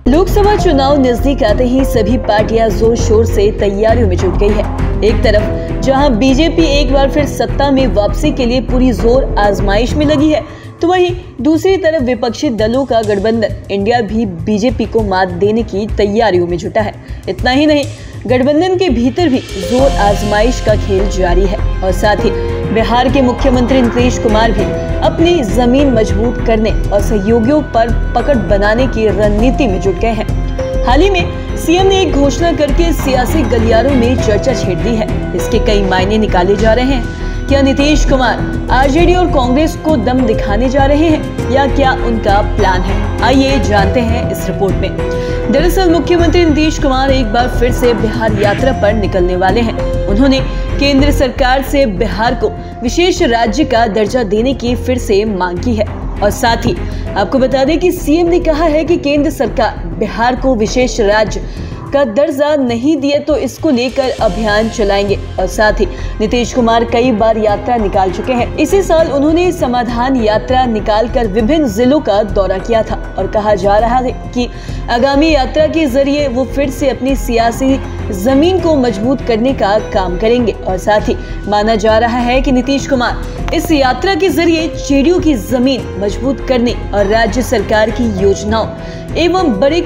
लोकसभा चुनाव नजदीक आते ही सभी पार्टियां जोर शोर से तैयारियों में जुट गई है। एक तरफ जहां बीजेपी एक बार फिर सत्ता में वापसी के लिए पूरी जोर आजमाइश में लगी है, तो वहीं दूसरी तरफ विपक्षी दलों का गठबंधन इंडिया भी बीजेपी को मात देने की तैयारियों में जुटा है। इतना ही नहीं, गठबंधन के भीतर भी जोर आजमाइश का खेल जारी है और साथ ही बिहार के मुख्यमंत्री नीतीश कुमार भी अपनी जमीन मजबूत करने और सहयोगियों पर पकड़ बनाने की रणनीति में जुट गए हैं। हाल ही में सीएम ने एक घोषणा करके सियासी गलियारों में चर्चा छेड़ दी है। इसके कई मायने निकाले जा रहे हैं। क्या नीतीश कुमार आरजेडी और कांग्रेस को दम दिखाने जा रहे हैं या क्या उनका प्लान है? आइए जानते हैं इस रिपोर्ट में। दरअसल मुख्यमंत्री नीतीश कुमार एक बार फिर से बिहार यात्रा पर निकलने वाले हैं। उन्होंने केंद्र सरकार से बिहार को विशेष राज्य का दर्जा देने की फिर से मांग की है और साथ ही आपको बता दें कि सीएम ने कहा है कि केंद्र सरकार बिहार को विशेष राज्य का दर्जा नहीं दिए तो इसको लेकर अभियान चलाएंगे। और साथ ही नीतीश कुमार कई बार यात्रा निकाल चुके हैं। इसी साल उन्होंने समाधान यात्रा निकालकर विभिन्न जिलों का दौरा किया था और कहा जा रहा है कि आगामी यात्रा के जरिए वो फिर से अपनी सियासी जमीन को मजबूत करने का काम करेंगे। और साथ ही माना जा रहा है कि नीतीश कुमार इस यात्रा के जरिए जेडीयू की जमीन मजबूत करने और राज्य सरकार की योजनाओं एवं बड़े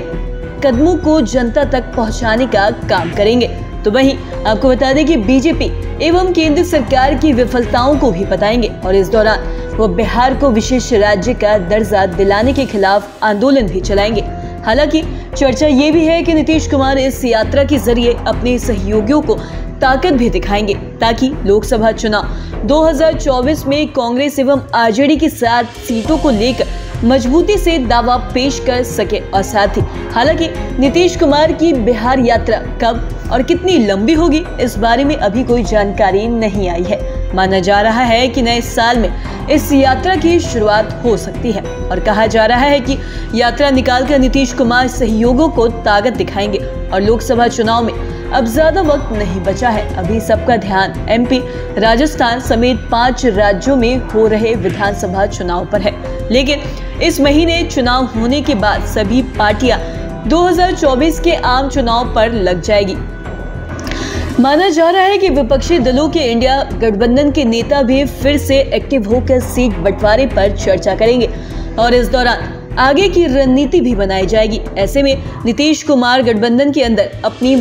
कदमों को जनता तक पहुंचाने का काम करेंगे। तो वहीं आपको बता दें कि बीजेपी एवं केंद्र सरकार की विफलताओं को भी बताएंगे और इस दौरान वो बिहार को विशेष राज्य का दर्जा दिलाने के खिलाफ आंदोलन भी चलाएंगे। हालांकि चर्चा ये भी है कि नीतीश कुमार इस यात्रा के जरिए अपने सहयोगियों को ताकत भी दिखाएंगे ताकि लोकसभा चुनाव 2024 में कांग्रेस एवं आरजेडी की 7 सीटों को लेकर मजबूती से दावा पेश कर सके। और साथ ही हालांकि नीतीश कुमार की बिहार यात्रा कब और कितनी लंबी होगी, इस बारे में अभी कोई जानकारी नहीं आई है। माना जा रहा है कि नए साल में इस यात्रा की शुरुआत हो सकती है और कहा जा रहा है कि यात्रा निकालकर नीतीश कुमार सहयोगियों को ताकत दिखाएंगे। और लोकसभा चुनाव में अब ज्यादा वक्त नहीं बचा है। अभी सबका ध्यान एमपी, राजस्थान समेत 5 राज्यों में हो रहे विधानसभा चुनाव पर है। लेकिन इस महीने चुनाव होने के बाद सभी पार्टियां 2024 के आम चुनाव पर लग जाएगी। माना जा रहा है कि विपक्षी दलों के इंडिया गठबंधन के नेता भी फिर से एक्टिव होकर सीट बंटवारे पर चर्चा करेंगे और इस दौरान आगे की रणनीति भी बनाई जाएगी। ऐसे में नीतीश कुमार गठबंधन के अंदर अपनी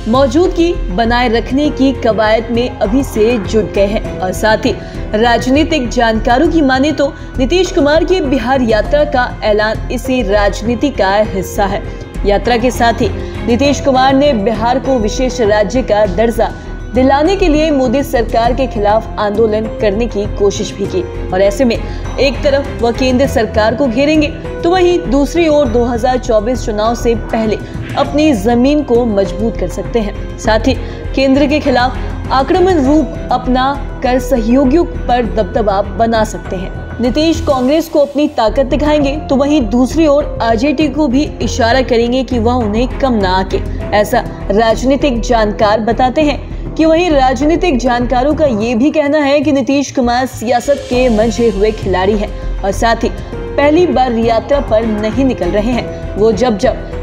मौजूदगी बनाए रखने की कवायद में अभी से जुट गए हैं। और साथ ही राजनीतिक जानकारों की माने तो नीतीश कुमार की बिहार यात्रा का ऐलान इसी राजनीति का हिस्सा है। यात्रा के साथ ही नीतीश कुमार ने बिहार को विशेष राज्य का दर्जा दिलाने के लिए मोदी सरकार के खिलाफ आंदोलन करने की कोशिश भी की और ऐसे में एक तरफ वह केंद्र सरकार को घेरेंगे तो वहीं दूसरी ओर 2024 चुनाव से पहले अपनी जमीन को मजबूत कर सकते हैं। साथ ही केंद्र के खिलाफ आक्रामक रूप अपना कर सहयोगियों पर दबदबा बना सकते हैं। नीतीश कांग्रेस को अपनी ताकत दिखाएंगे तो वहीं दूसरी ओर आरजेडी को भी इशारा करेंगे कि वह उन्हें कम ना आके। ऐसा राजनीतिक जानकार बताते हैं कि वहीं राजनीतिक जानकारों का ये भी कहना है कि नीतीश कुमार सियासत के मंझे हुए खिलाड़ी हैं और साथ ही पहली बार यात्रा पर नहीं निकल रहे हैं। वो जब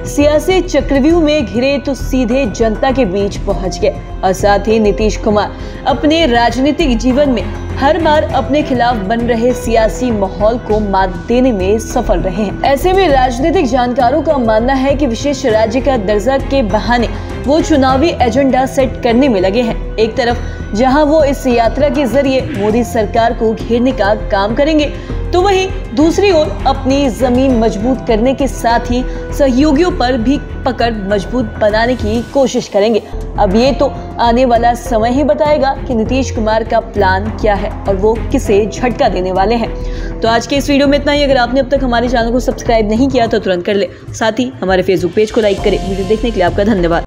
सियासी चक्रव्यूह में घिरे तो सीधे जनता के बीच पहुंच गए और साथ ही नीतीश कुमार अपने राजनीतिक जीवन में हर बार अपने खिलाफ बन रहे सियासी माहौल को मात देने में सफल रहे हैं। ऐसे में राजनीतिक जानकारों का मानना है कि विशेष राज्य का दर्जा के बहाने वो चुनावी एजेंडा सेट करने में लगे हैं। एक तरफ जहां वो इस यात्रा के जरिए मोदी सरकार को घेरने का काम करेंगे तो वहीं दूसरी ओर अपनी जमीन मजबूत करने के साथ ही सहयोगियों पर भी पकड़ मजबूत बनाने की कोशिश करेंगे। अब ये तो आने वाला समय ही बताएगा कि नीतीश कुमार का प्लान क्या है और वो किसे झटका देने वाले हैं। तो आज के इस वीडियो में इतना ही। अगर आपने अब तक हमारे चैनल को सब्सक्राइब नहीं किया तो तुरंत कर ले। साथ ही हमारे फेसबुक पेज को लाइक करें। वीडियो देखने के लिए आपका धन्यवाद।